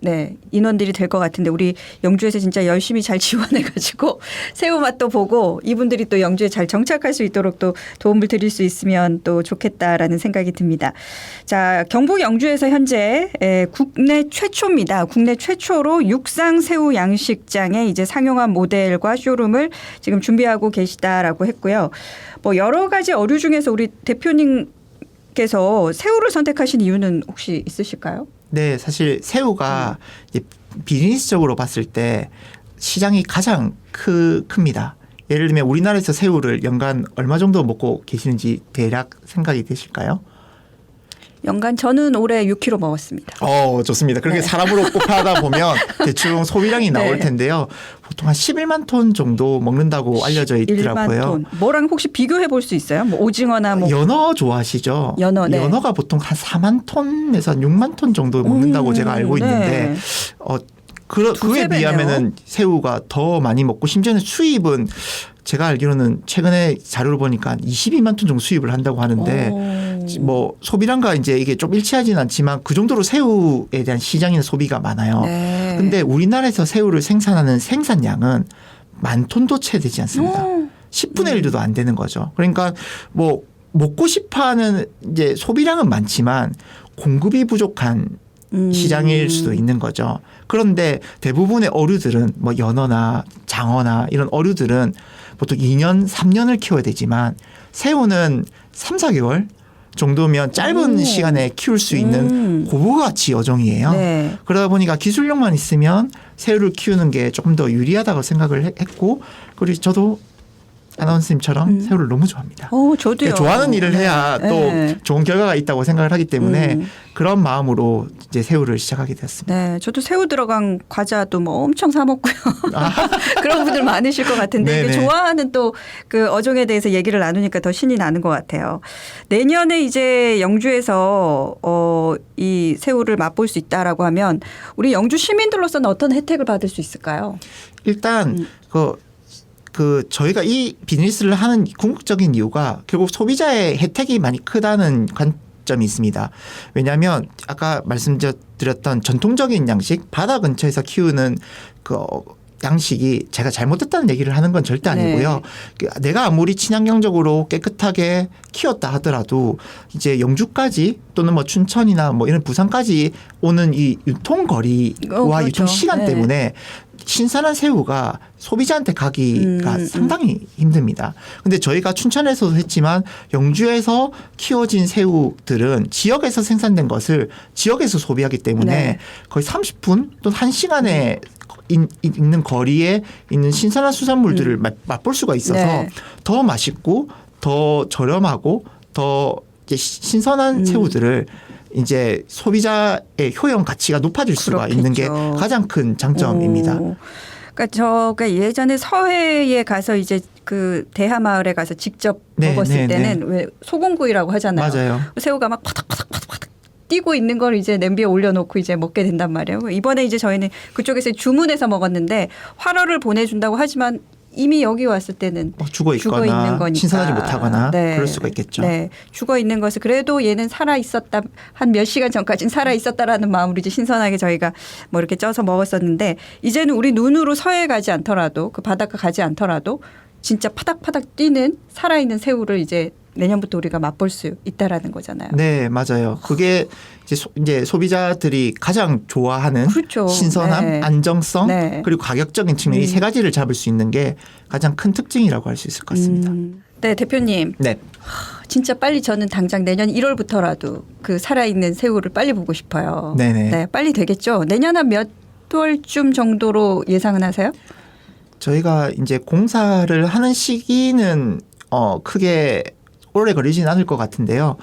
네, 인원들이 될 것 같은데 우리 영주에서 진짜 열심히 잘 지원해가지고 새우 맛도 보고 이분들이 또 영주에 잘 정착할 수 있도록 또 도움을 드릴 수 있으면 또 좋겠다라는 생각이 듭니다. 자, 경북 영주에서 현재 국내 최초입니다. 국내 최초로 육상 새우 양식장에 이제 상용화 모델과 쇼룸을 지금 준비하고 계시다라고 했고요. 뭐 여러 가지 어류 중에서 우리 대표님께서 새우를 선택하신 이유는 혹시 있으실까요? 네, 사실 새우가 이제 비즈니스적으로 봤을 때 시장이 가장 큽니다. 예를 들면 우리나라에서 새우를 연간 얼마 정도 먹고 계시는지 대략 생각이 되실까요? 연간 저는 올해 6kg 먹었습니다. 좋습니다. 그렇게 네. 사람으로 곱하다 보면 대충 소비량이 나올 네. 텐데요. 보통 한 11만 톤 정도 먹는다고 알려져 있더라고요. 1만 톤. 뭐랑 혹시 비교해 볼 수 있어요? 뭐 오징어나 뭐 연어 좋아하시죠? 연어, 네. 연어가 보통 한 4만 톤에서 한 6만 톤 정도 먹는다고 제가 알고 있는데 네. 그에 두세 배네요. 비하면은 새우가 더 많이 먹고 심지어는 수입은 제가 알기로는 최근에 자료를 보니까 22만 톤 정도 수입을 한다고 하는데 뭐 소비량과 이제 이게 좀 일치하지는 않지만 그 정도로 새우에 대한 시장이나 소비가 많아요. 네. 근데 우리나라에서 새우를 생산하는 생산량은 10,000톤도 채 되지 않습니다. 10분의 1도 안 되는 거죠. 그러니까 뭐 먹고 싶어하는 이제 소비량은 많지만 공급이 부족한 시장일 수도 있는 거죠. 그런데 대부분의 어류들은 뭐 연어나 장어나 이런 어류들은 보통 2년, 3년을 키워야 되지만 새우는 3, 4개월 정도면 짧은 시간에 키울 수 있는 고부가치 어종이에요. 네. 그러다 보니까 기술력만 있으면 새우를 키우는 게 조금 더 유리하다고 생각을 했고 그리고 저도 아나운서님처럼 새우를 너무 좋아합니다. 저도요. 그러니까 좋아하는 일을 해야 또 네. 좋은 결과가 있다고 생각을 하기 때문에 그런 마음으로 이제 새우를 시작하게 되었습니다. 네, 저도 새우 들어간 과자도 뭐 엄청 사 먹고요. 그런 분들 많으실 것 같은데 이게 네네. 좋아하는 또 그 어종에 대해서 얘기를 나누니까 더 신이 나는 것 같아요. 내년에 이제 영주에서 이 새우를 맛볼 수 있다라고 하면 우리 영주 시민들로서는 어떤 혜택을 받을 수 있을까요? 일단 저희가 이 비즈니스를 하는 궁극적인 이유가 결국 소비자의 혜택이 많이 크다는 관점이 있습니다. 왜냐하면 아까 말씀드렸던 전통적인 양식 바다 근처에서 키우는 그 양식이 제가 잘못했다는 얘기를 하는 건 절대 아니고요. 네. 내가 아무리 친환경적으로 깨끗하게 키웠다 하더라도 이제 영주까지 또는 뭐 춘천이나 뭐 이런 부산까지 오는 이 유통거리와 그렇죠. 유통 시간 네. 때문에 신선한 새우가 소비자한테 가기가 상당히 힘듭니다. 근데 저희가 춘천에서도 했지만 영주에서 키워진 새우들은 지역에서 생산된 것을 지역에서 소비하기 때문에 네. 거의 30분 또는 1시간에 있는 거리에 있는 신선한 수산물들을 맛볼 수가 있어서 네. 더 맛있고 더 저렴하고 더 이제 신선한 새우들을 이제 소비자의 효용 가치가 높아질 수가 있는 게 그렇겠죠. 가장 큰 장점입니다. 그러니까 제가 예전에 서해에 가서 이제 그 대하마을에 가서 직접 네, 먹었을 네, 때는 왜 소금구이라고 하잖아요. 맞아요. 새우가 막 파닥파닥 뛰고 있는 걸 이제 냄비에 올려놓고 이제 먹게 된단 말이에요. 이번에 이제 저희는 그쪽에서 주문해서 먹었는데 활어를 보내준다고 하지만 이미 여기 왔을 때는 죽어 있거나 있는 거니까. 신선하지 못하거나 네. 그럴 수가 있겠죠. 네, 죽어 있는 것을 그래도 얘는 살아 있었다 한 몇 시간 전까지는 살아 있었다라는 마음으로 이제 신선하게 저희가 뭐 이렇게 쪄서 먹었었는데 이제는 우리 눈으로 서해 가지 않더라도 그 바닷가 가지 않더라도 진짜 파닥파닥 뛰는 살아있는 새우를 이제 내년부터 우리가 맛볼 수 있다라는 거잖아요. 네, 맞아요. 그게 이제 소비자들이 가장 좋아하는 그렇죠. 신선함, 네. 안정성, 네. 그리고 가격적인 측면 이 세 가지를 잡을 수 있는 게 가장 큰 특징이라고 할 수 있을 것 같습니다. 네, 대표님. 네. 진짜 빨리 저는 당장 내년 1월부터라도 그 살아있는 새우를 빨리 보고 싶어요. 네네. 네, 빨리 되겠죠. 내년 한 몇 월쯤 정도로 예상은 하세요? 저희가 이제 공사를 하는 시기는 크게 오래 걸리진 않을 것 같은데요.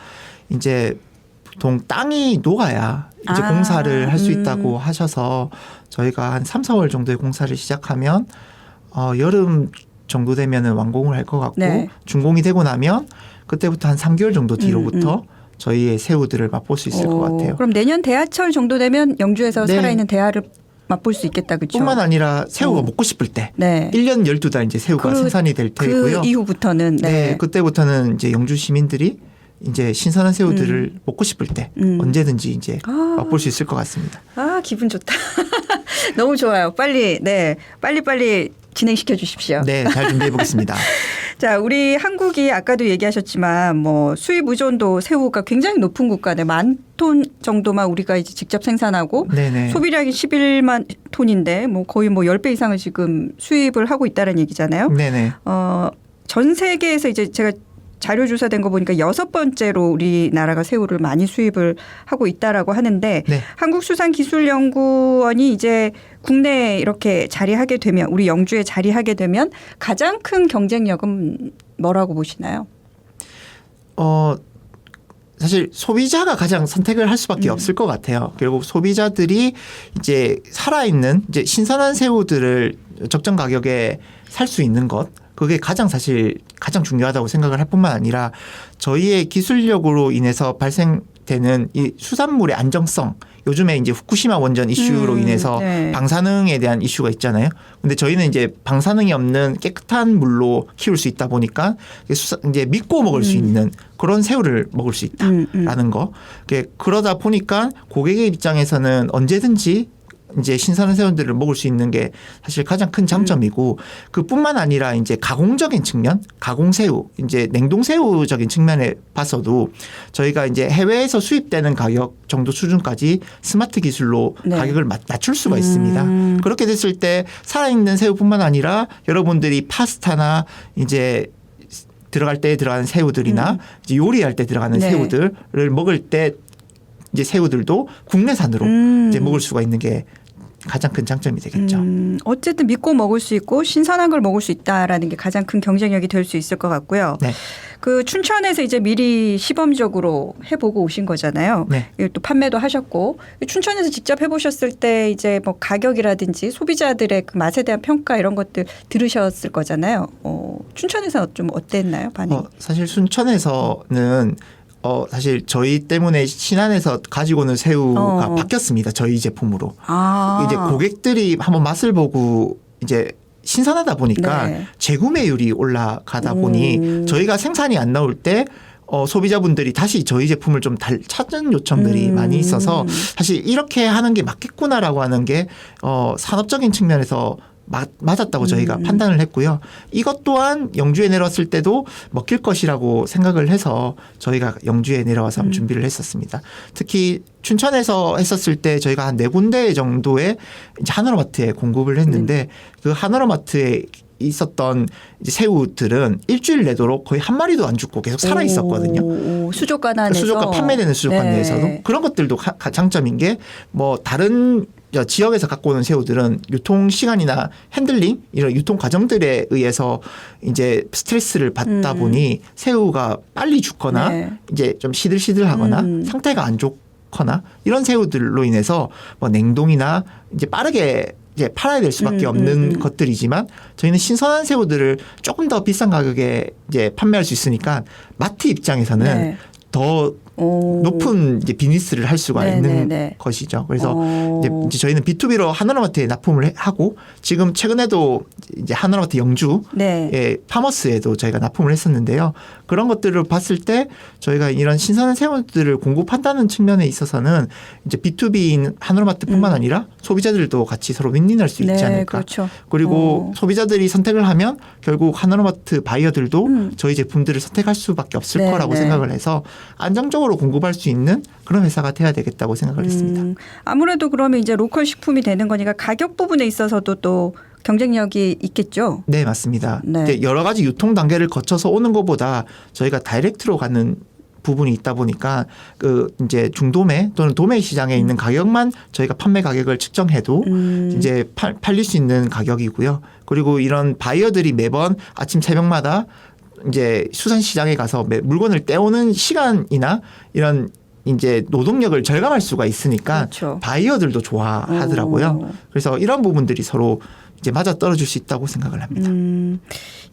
이제 보통 땅이 녹아야 이제 공사를 할 수 있다고 하셔서 저희가 한 3, 4월 정도에 공사를 시작하면 여름 정도 되면은 완공을 할 것 같고 네. 준공이 되고 나면 그때부터 한 3개월 정도 뒤로부터 저희의 새우들을 맛볼 수 있을 것 같아요. 그럼 내년 대하철 정도 되면 영주에서 네. 살아있는 대하를 맛볼 수 있겠다. 그렇죠? 뿐만 아니라 새우가 먹고 싶을 때 네. 1년 12달 이제 새우가 생산이 될 테고요. 그 이후부터는 네. 그때부터는 이제 영주 시민들이 이제 신선한 새우들을 먹고 싶을 때 언제든지 이제 맛볼 수 있을 것 같습니다. 아, 기분 좋다. 너무 좋아요. 빨리 빨리 진행시켜 주십시오. 네, 잘 준비해 보겠습니다. 자, 우리 한국이 아까도 얘기하셨지만 뭐 수입 의존도 새우가 굉장히 높은 국가네. 10,000톤 정도만 우리가 이제 직접 생산하고 네네. 소비량이 11만 톤인데 뭐 거의 뭐 10배 이상을 지금 수입을 하고 있다는 얘기잖아요. 네네. 전 세계에서 이제 제가 자료 조사된 거 보니까 6번째로 우리나라가 새우를 많이 수입을 하고 있다라고 하는데 네. 한국수산기술연구원이 이제 국내에 이렇게 자리하게 되면 우리 영주에 자리하게 되면 가장 큰 경쟁력은 뭐라고 보시나요? 사실 소비자가 가장 선택을 할 수밖에 없을 것 같아요. 결국 소비자들이 이제 살아있는 이제 신선한 새우들을 적정 가격에 살 수 있는 것 그게 가장 중요하다고 생각을 할 뿐만 아니라 저희의 기술력으로 인해서 발생되는 이 수산물의 안정성 요즘에 이제 후쿠시마 원전 이슈로 인해서 네. 방사능에 대한 이슈가 있잖아요. 근데 저희는 이제 방사능이 없는 깨끗한 물로 키울 수 있다 보니까 이제 믿고 먹을 수 있는 그런 새우를 먹을 수 있다라는 거. 그러다 보니까 고객의 입장에서는 언제든지 이제 신선한 새우들을 먹을 수 있는 게 사실 가장 큰 장점이고 그뿐만 아니라 이제 가공적인 측면, 가공새우, 이제 냉동새우적인 측면에 봐서도 저희가 이제 해외에서 수입되는 가격 정도 수준까지 스마트 기술로 네. 가격을 맞출 수가 있습니다. 그렇게 됐을 때 살아있는 새우뿐만 아니라 여러분들이 파스타나 이제 들어갈 때 들어가는 새우들이나 이제 요리할 때 들어가는 네. 새우들을 먹을 때 이제 새우들도 국내산으로 이제 먹을 수가 있는 게 가장 큰 장점이 되겠죠. 어쨌든 믿고 먹을 수 있고 신선한 걸 먹을 수 있다라는 게 가장 큰 경쟁력이 될 수 있을 것 같고요. 네. 그 춘천에서 이제 미리 시범적으로 해보고 오신 거잖아요. 네. 또 판매도 하셨고 춘천에서 직접 해보셨을 때 이제 뭐 가격이라든지 소비자들의 그 맛에 대한 평가 이런 것들 들으셨을 거잖아요. 춘천에서 좀 어땠나요, 반응? 사실 순천에서는 사실 저희 때문에 신안에서 가지고 오는 새우가 바뀌었습니다. 저희 제품으로. 이제 고객들이 한번 맛을 보고 이제 신선하다 보니까 네. 재구매율이 올라가다 보니 저희가 생산이 안 나올 때 소비자분들이 다시 저희 제품을 좀 찾는 요청들이 많이 있어서 사실 이렇게 하는 게 맞겠구나라고 하는 게 산업적인 측면에서 맞았다고 저희가 판단을 했고요. 이것 또한 영주에 내려왔을 때도 먹힐 것이라고 생각을 해서 저희가 영주에 내려와서 한번 준비를 했었습니다. 특히 춘천에서 했었을 때 저희가 한 4군데 정도의 이제 하나로마트에 공급을 했는데 그 하나로마트에 있었던 이제 새우들은 일주일 내도록 거의 한 마리도 안 죽고 계속 살아 있었거든요. 수족관 안에서 수족관 판매되는 수족관 네. 내에서도 그런 것들도 장점인 게 뭐 다른 지역에서 갖고 오는 새우들은 유통 시간이나 핸들링 이런 유통 과정들에 의해서 이제 스트레스를 받다 보니 새우가 빨리 죽거나 네. 이제 좀 시들시들하거나 상태가 안 좋거나 이런 새우들로 인해서 뭐 냉동이나 이제 빠르게 이제 팔아야 될 수밖에 없는 것들이지만 저희는 신선한 새우들을 조금 더 비싼 가격에 이제 판매할 수 있으니까 마트 입장에서는 네. 더 높은 이제 비즈니스를 할 수가 있는 네네네. 것이죠. 그래서 이제 저희는 B2B로 하나로마트에 납품을 하고 지금 최근에도 이제 하나로마트 영주의 네. 파머스에도 저희가 납품을 했었는데요. 그런 것들을 봤을 때 저희가 이런 신선한 새우들을 공급한다는 측면에 있어서는 이제 B2B인 하나로마트뿐만 아니라 소비자들도 같이 서로 윈윈할 수 있지 네, 않을까. 그렇죠. 그리고 소비자들이 선택을 하면 결국 하나로마트 바이어들도 저희 제품들을 선택할 수밖에 없을 네, 거라고 네. 생각을 해서 안정적으로 공급할 수 있는 그런 회사가 돼야 되겠다고 생각을 했습니다. 아무래도 그러면 이제 로컬 식품이 되는 거니까 가격 부분에 있어서도 또 경쟁력이 있겠죠. 네, 맞습니다. 네. 이제 여러 가지 유통 단계를 거쳐서 오는 것보다 저희가 다이렉트로 가는 부분이 있다 보니까 그 이제 중도매 또는 도매 시장에 있는 가격만 저희가 판매 가격을 측정해도 이제 팔릴 수 있는 가격이고요. 그리고 이런 바이어들이 매번 아침 새벽마다 이제 수산시장에 가서 물건을 떼오는 시간이나 이런 이제 노동력을 절감할 수가 있으니까 그렇죠. 바이어들도 좋아하더라고요. 그래서 이런 부분들이 서로 이제 맞아 떨어질 수 있다고 생각을 합니다.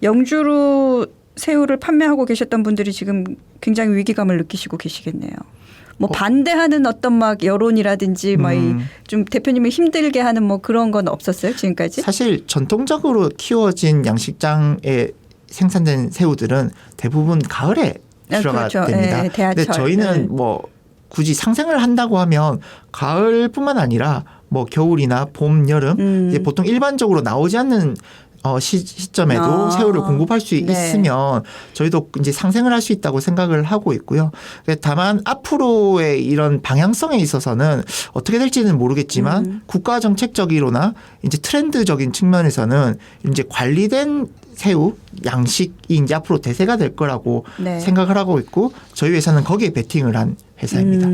영주로 새우를 판매하고 계셨던 분들이 지금 굉장히 위기감을 느끼시고 계시겠네요. 뭐 반대하는 어떤 막 여론이라든지 막 좀 대표님을 힘들게 하는 뭐 그런 건 없었어요 지금까지? 사실 전통적으로 키워진 양식장에 생산된 새우들은 대부분 가을에 출하가 그렇죠. 됩니다. 네, 대하철. 근데 저희는 네. 뭐 굳이 상생을 한다고 하면 가을뿐만 아니라 뭐 겨울이나 봄, 여름 이제 보통 일반적으로 나오지 않는 시점에도 새우를 공급할 수 네. 있으면 저희도 이제 상생을 할 수 있다고 생각을 하고 있고요. 다만 앞으로의 이런 방향성에 있어서는 어떻게 될지는 모르겠지만 국가 정책적이로나 이제 트렌드적인 측면에서는 이제 관리된 새우 양식이 이제 앞으로 대세가 될 거라고 네. 생각을 하고 있고 저희 회사는 거기에 베팅을 한 회사입니다.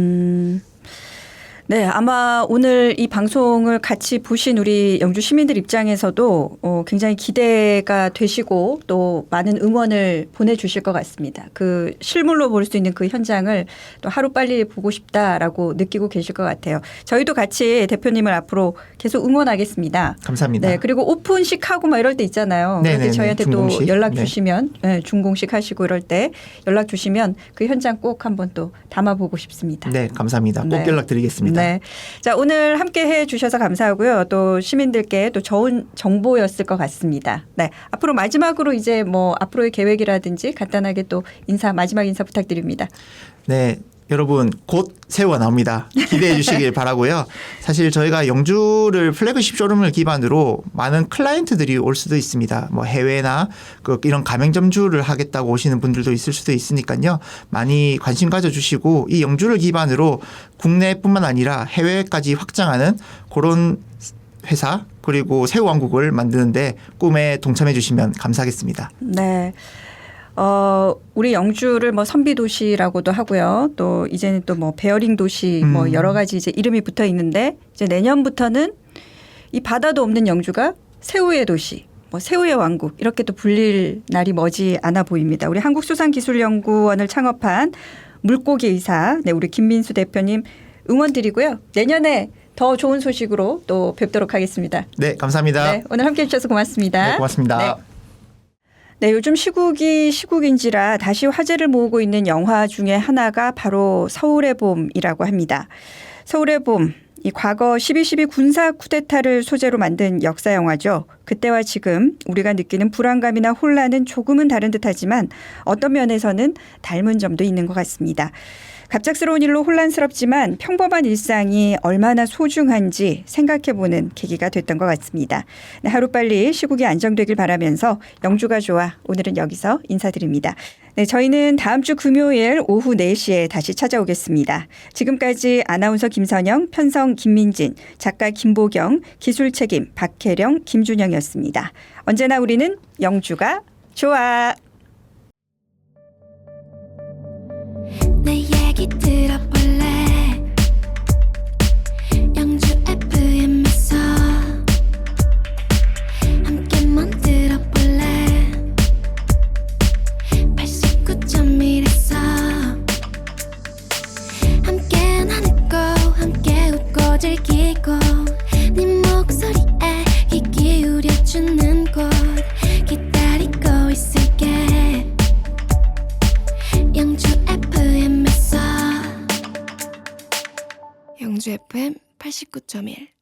네, 아마 오늘 이 방송을 같이 보신 우리 영주 시민들 입장에서도 굉장히 기대가 되시고 또 많은 응원을 보내주실 것 같습니다. 그 실물로 볼 수 있는 그 현장을 또 하루빨리 보고 싶다라고 느끼고 계실 것 같아요. 저희도 같이 대표님을 앞으로 계속 응원하겠습니다. 감사합니다. 네, 그리고 오픈식 하고 막 이럴 때 있잖아요. 그래서 네네네, 저희한테 준공식. 또 연락 네. 주시면 네, 준공식 하시고 이럴 때 연락 주시면 그 현장 꼭 한번 또 담아보고 싶습니다. 네, 감사합니다. 꼭 네. 연락드리겠습니다. 네. 자, 오늘 함께 해 주셔서 감사하고요. 또 시민들께 또 좋은 정보였을 것 같습니다. 네. 앞으로 마지막으로 이제 뭐 앞으로의 계획이라든지 간단하게 또 마지막 인사 부탁드립니다. 네. 여러분 곧 새우가 나옵니다. 기대해 주시길 바라고요. 사실 저희가 영주를 플래그십 쇼룸을 기반으로 많은 클라이언트들이 올 수도 있습니다. 뭐 해외나 이런 가맹점주를 하겠다고 오시는 분들도 있을 수도 있으니까요. 많이 관심 가져주시고 이 영주를 기반으로 국내뿐만 아니라 해외까지 확장하는 그런 회사 그리고 새우왕국을 만드는데 꿈에 동참해 주시면 감사하겠습니다. 네. 우리 영주를 뭐 선비 도시라고도 하고요. 또 이제는 또 뭐 베어링 도시 뭐 여러 가지 이제 이름이 붙어 있는데 이제 내년부터는 이 바다도 없는 영주가 새우의 도시, 뭐 새우의 왕국 이렇게 또 불릴 날이 머지 않아 보입니다. 우리 한국수산기술연구원을 창업한 물고기 의사, 네, 우리 김민수 대표님 응원드리고요. 내년에 더 좋은 소식으로 또 뵙도록 하겠습니다. 네, 감사합니다. 네, 오늘 함께해 주셔서 고맙습니다. 네, 고맙습니다. 네. 네, 요즘 시국이 시국인지라 다시 화제를 모으고 있는 영화 중에 하나가 바로 서울의 봄이라고 합니다. 서울의 봄, 이 과거 12.12 군사 쿠데타를 소재로 만든 역사 영화죠. 그때와 지금 우리가 느끼는 불안감이나 혼란은 조금은 다른 듯하지만 어떤 면에서는 닮은 점도 있는 것 같습니다. 갑작스러운 일로 혼란스럽지만 평범한 일상이 얼마나 소중한지 생각해보는 계기가 됐던 것 같습니다. 네, 하루빨리 시국이 안정되길 바라면서 영주가 좋아 오늘은 여기서 인사드립니다. 네, 저희는 다음 주 금요일 오후 4시에 다시 찾아오겠습니다. 지금까지 아나운서 김선영, 편성 김민진, 작가 김보경, 기술책임 박혜령, 김준영이었습니다. 언제나 우리는 영주가 좋아. 내 얘기 들어볼래? 영주 FM 광주 FM 89.1